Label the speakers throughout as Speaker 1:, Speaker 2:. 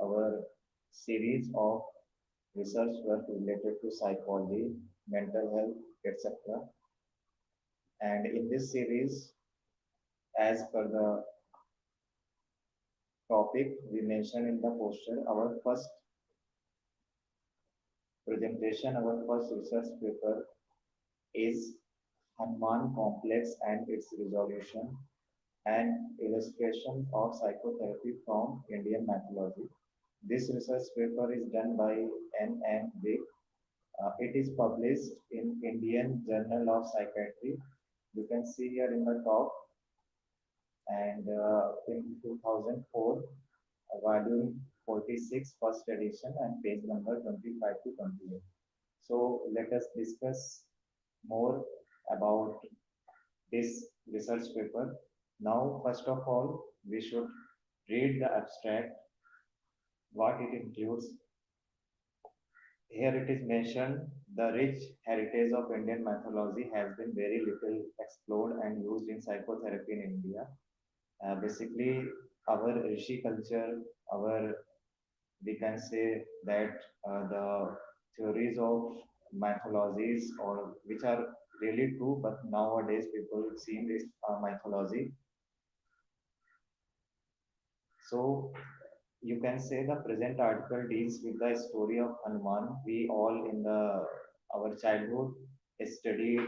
Speaker 1: our series of research work related to psychology, mental health, etc. And in this series, as per the topic we mentioned in the poster, our first presentation, our first research paper is Hanuman complex and its resolution, an illustration of psychotherapy from Indian mythology. This research paper is done by N. Vick. It is published in Indian Journal of Psychiatry. You can see here in the top, and in 2004, volume 46, first edition, and page number 25 to 28. So let us discuss more about this research paper. Now, first of all, we should read the abstract, what it includes. Here it is mentioned the rich heritage of Indian mythology has been very little explored and used in psychotherapy in India. Basically, our Rishi culture, our we can say that the theories of mythologies or which are really true, but nowadays people see this mythology. So you can say the present article deals with the story of Hanuman. We all in the our childhood studied,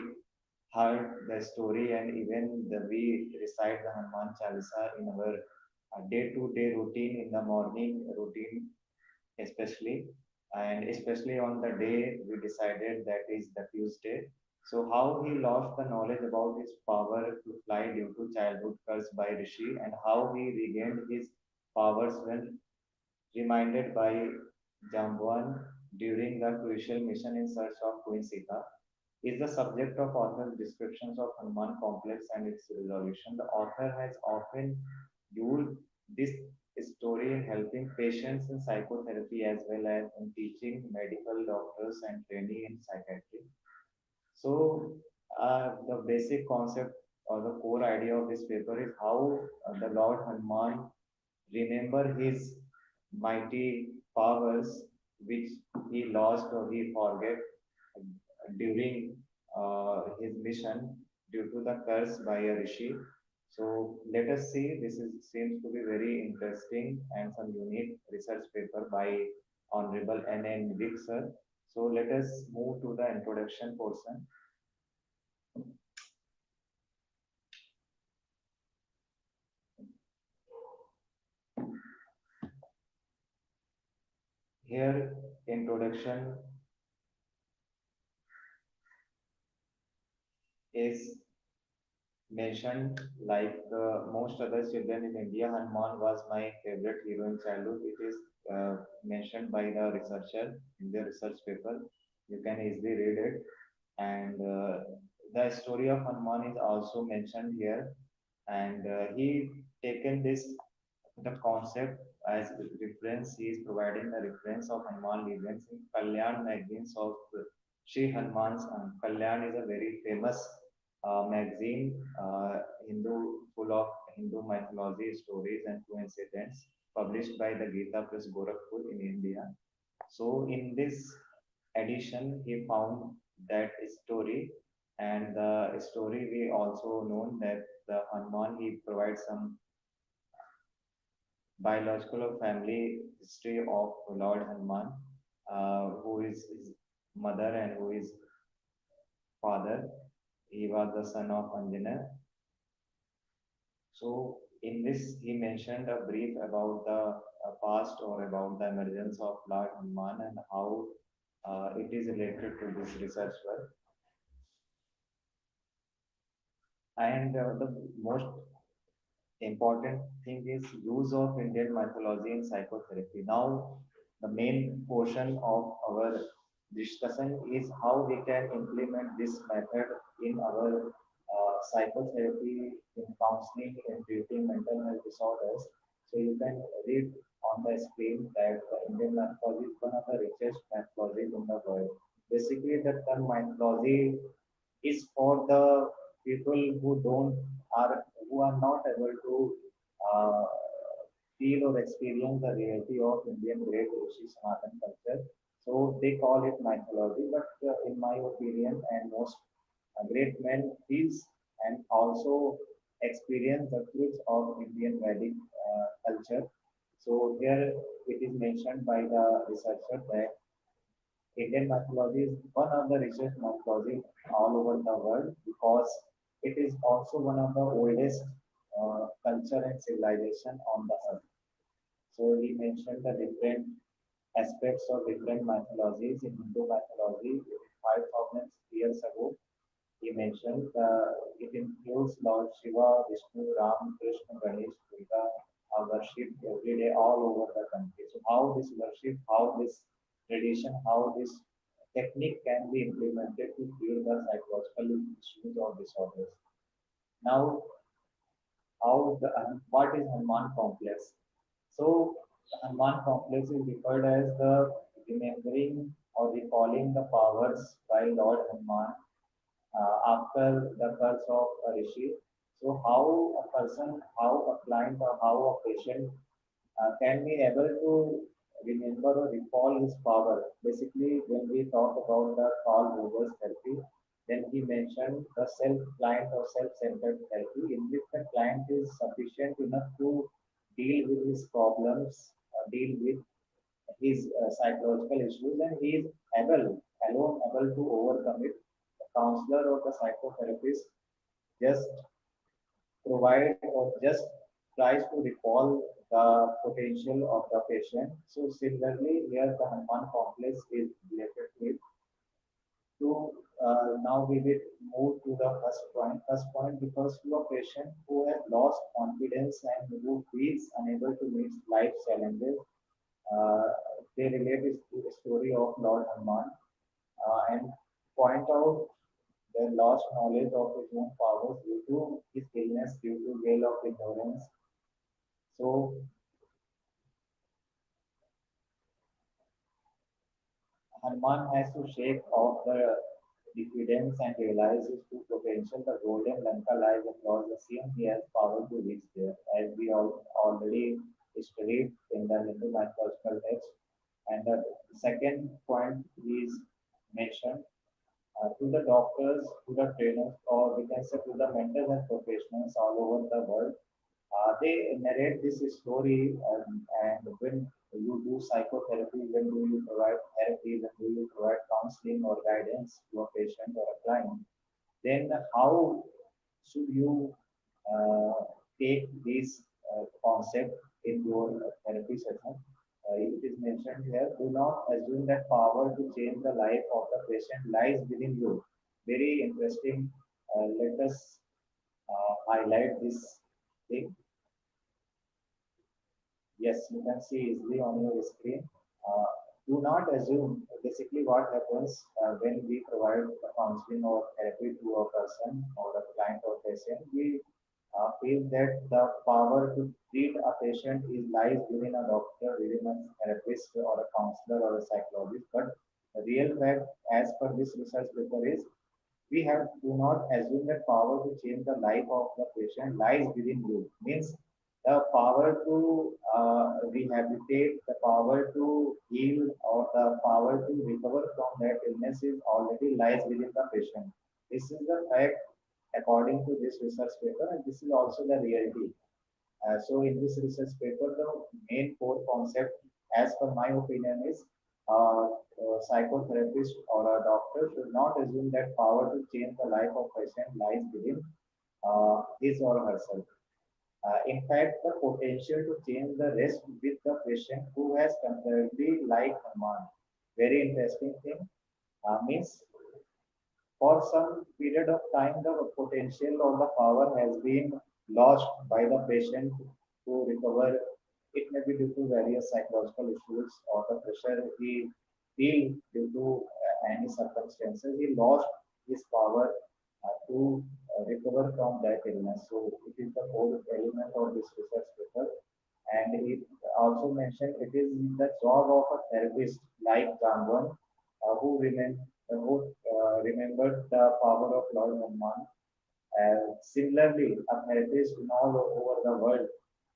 Speaker 1: heard the story, and even we recite the Hanuman Chalisa in our day-to-day routine in the morning routine, especially, and especially on the day we decided that is the Tuesday. So how he lost the knowledge about his power to fly due to childhood curse by Rishi, and how he regained his powers when reminded by Jamban during the crucial mission in search of Queen Sita, is the subject of author's descriptions of Hanuman complex and its resolution. The author has often used this story in helping patients in psychotherapy as well as in teaching medical doctors and training in psychiatry. So, the basic concept or the core idea of this paper is how the Lord Hanuman remember his mighty powers which he lost or he forget during his mission due to the curse by a rishi. So let us see. This is seems to be very interesting and some unique research paper by Honorable N. Vick sir. So let us move to the introduction portion. Here, introduction is mentioned like most other children in India. Hanuman was my favorite hero in childhood. It is mentioned by the researcher in the research paper. You can easily read it. And the story of Hanuman is also mentioned here. And he taken this the concept as reference. He is providing the reference of Hanuman legends in Kalyan magazines of Sri Hanuman's. Kalyan is a very famous magazine, Hindu, full of Hindu mythology, stories, and coincidence, published by the Gita Press Gorakhpur in India. So, in this edition, he found that story, and the story we also known that the Hanuman he provides some biological or family history of Lord Hanuman, who is his mother and who is father. He was the son of Anjana. So in this, he mentioned a brief about the past or about the emergence of Lord Hanuman and how it is related to this research work. And the most important thing is use of Indian mythology in psychotherapy. Now, the main portion of our discussion is how we can implement this method in our psychotherapy, in counseling, in treating mental health disorders. So you can read on the screen that the Indian mythology is one of the richest mythologies in the world. Basically, the term mythology is for the people who don't are who are not able to uh, feel or experience the reality of Indian great Rishi Sanatan culture. So they call it mythology, but in my opinion, and most great men feels and also experience the truth of Indian Vedic culture. So here it is mentioned by the researcher that Indian mythology is one of the richest mythology all over the world because it is also one of the oldest culture and civilization on the earth. So he mentioned the different aspects of different mythologies in Hindu mythology 5,000 years ago. He mentioned it includes Lord Shiva, Vishnu, Ram, Krishna, Ganesh, Durga are worshipped every day all over the country. So how this worship, how this tradition, how this technique can be implemented to cure the psychological issues or disorders. Now, what is Hanuman complex? So the Hanuman complex is referred as the remembering or recalling the powers by Lord Hanuman after the curse of a rishi. So how a person, how a client or how a patient can be able to remember or recall his power. Basically, when we talk about the Carl Rogers therapy, then he mentioned the self-client or self-centered therapy in which the client is sufficient enough to deal with his problems, deal with his psychological issues, and he is able to overcome it. The counselor or the psychotherapist just provide or just tries to recall the potential of the patient. So similarly, here the Hanuman complex is related with to now we will move to the first point. First point because to a patient who has lost confidence and who feels unable to meet life challenges, uh, they relate it to the story of Lord Hanuman and point out the lost knowledge of his own powers due to his illness, due to veil of ignorance. So Hanuman has to shake off the diffidence and realize his true potential. The golden Lanka lies across the sea and he has power to reach there, as we all already studied in the Hindu mythological text. And the second point is mentioned to the doctors, to the trainers, or we can say to the mental health professionals all over the world. They narrate this story, and when you do psychotherapy, when do you provide therapy, when do you provide counseling or guidance to a patient or a client, then how should you uh, take this concept in your therapy session? It is mentioned here, do not assume that power to change the life of the patient lies within you. Very interesting. Let us highlight this thing. Yes, you can see easily on your screen. Uh, do not assume basically what happens when we provide counseling or therapy to a person or a client or patient. We feel that the power to treat a patient is lies within a doctor, within a therapist or a counselor or a psychologist. But the real fact, as per this research paper, is we have do not assume that power to change the life of the patient lies within you. Means the power to rehabilitate, the power to heal, or the power to recover from that illness is already lies within the patient. This is the fact according to this research paper, and this is also the reality. So in this research paper, the main core concept, as per my opinion, is a psychotherapist or a doctor should not assume that power to change the life of patient lies within his or herself. In fact, the potential to change the rest with the patient who has temporarily like Hanuman. Very interesting thing. Means for some period of time, the potential or the power has been lost by the patient to recover. It may be due to various psychological issues or the pressure he feel due to any circumstances. He lost his power to recover from that illness. So it is the whole element of this research paper. And it also mentioned it is the job of a therapist like Jamban who remembered the power of Lord Hanuman. Similarly, a therapist in all over the world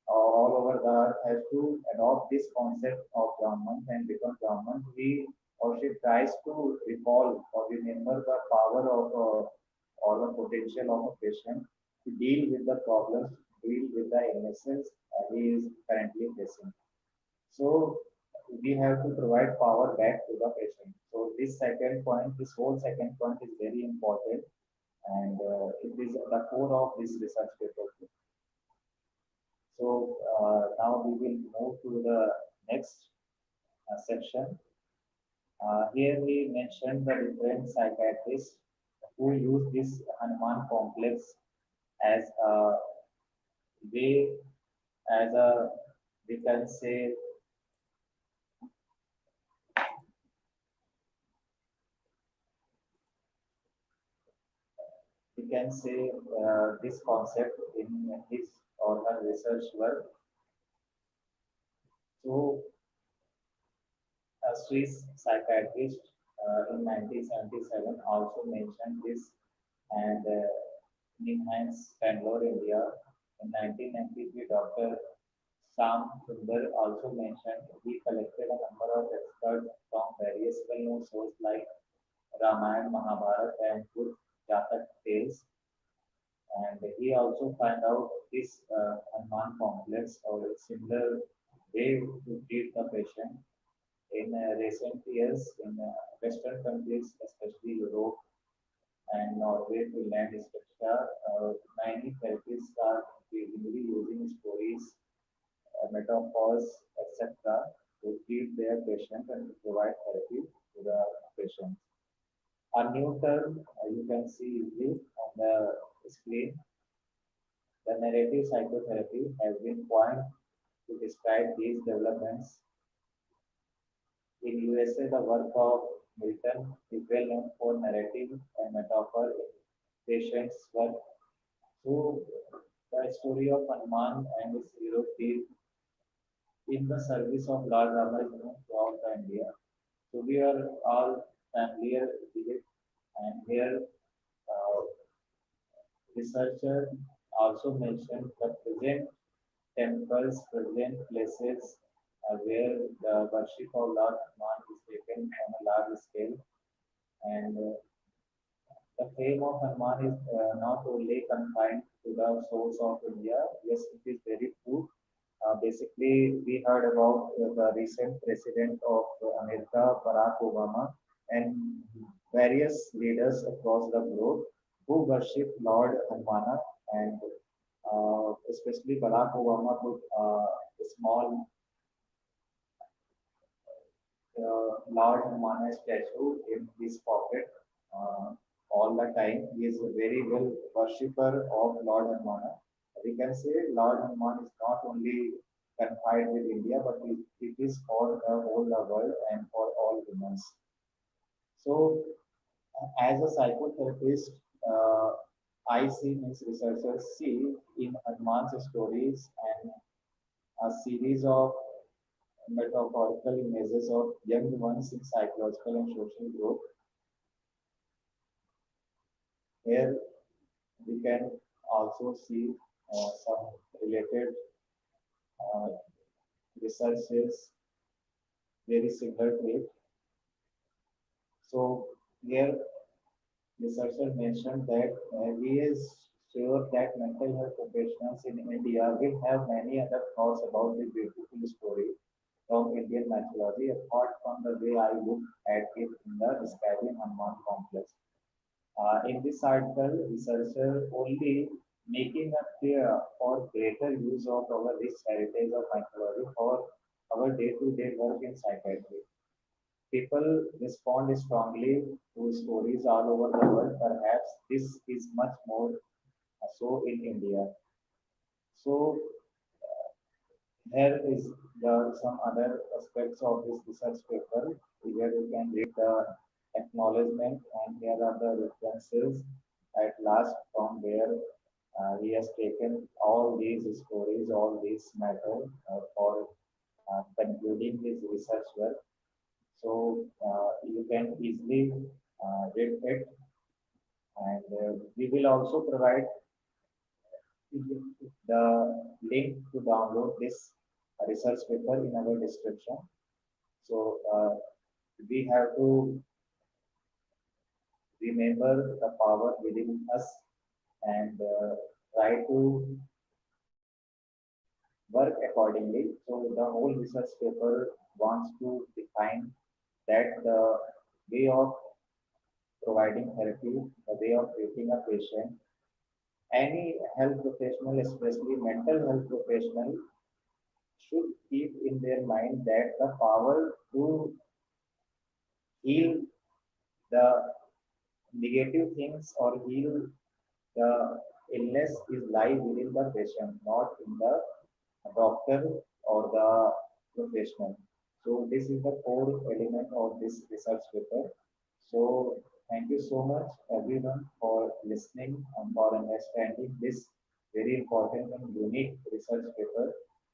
Speaker 1: all over the earth has to adopt this concept of government and become government. He or she tries to recall or remember the power of or the potential of a patient to deal with the problems, deal with the illnesses he is currently facing. So we have to provide power back to the patient. So this second point, this whole second point is very important, and it is the core of this research paper. So now we will move to the next section. Here we mentioned the different psychiatrists who use this Hanuman complex as a way, as a we can say this concept in his or her research work. So a Swiss psychiatrist in 1977 also mentioned this, and in Hines, Bangalore, India, in 1993, Dr. Sam Sundar also mentioned he collected a number of experts from various well-known sources like Ramayana, Mahabharata, and Good Jatak tales, and he also found out this Hanuman complex or a similar way to treat the patient. In recent years, in Western countries, especially Europe and Norway, Finland, etc., many therapists are increasingly using stories, metaphors, etc., to treat their patients and to provide therapy to the patient. A new term you can see easily on the screen, the narrative psychotherapy has been coined to describe these developments. In USA, the work of Milton is well known for narrative and metaphor in patients' work. So, the story of Hanuman and his hero Tir in the service of Lord Rama is known throughout the India. So, we are all familiar with it, and here researchers also mentioned the present temples, present places where the worship of Lord Hanuman is taken on a large scale. And the fame of Hanuman is not only confined to the source of India. Yes, it is very true. Basically, we heard about the recent president of America, Barack Obama, and various leaders across the globe who worship Lord Hanumana, and especially Barack Obama put a small Lord Hanuman statue in his pocket all the time. He is a very well worshipper of Lord Hanumana. We can say Lord Hanuman is not only confined with India, but it is for the whole world and for all humans. So, as a psychotherapist, I see means researchers see in Hanuman's stories and a series of metaphorical images of young ones in psychological and social growth. Here we can also see some related uh, researches very similar to it. So here researcher mentioned that he is sure that mental health professionals in India will have many other thoughts about the beautiful story from Indian mythology apart from the way I look at it in the describing Hanuman complex. In this article, researcher only making a clear for greater use of our rich heritage of mythology for our day-to-day work in psychiatry. People respond strongly to stories all over the world. Perhaps this is much more so in India. So here is some other aspects of this research paper. Here you can read the acknowledgement, and here are the references at last from where he has taken all these stories, all these matter for concluding his research work. So you can easily read it, and we will also provide the link to download this research paper in our description. So we have to remember the power within us and try to work accordingly. So the whole research paper wants to define that the way of providing therapy, the way of treating a patient, any health professional, especially mental health professional, should keep in their mind that the power to heal the negative things or heal the illness is lie within the patient, not in the doctor or the professional. So this is the core element of this research paper. So thank you so much everyone for listening and for understanding this very important and unique research paper.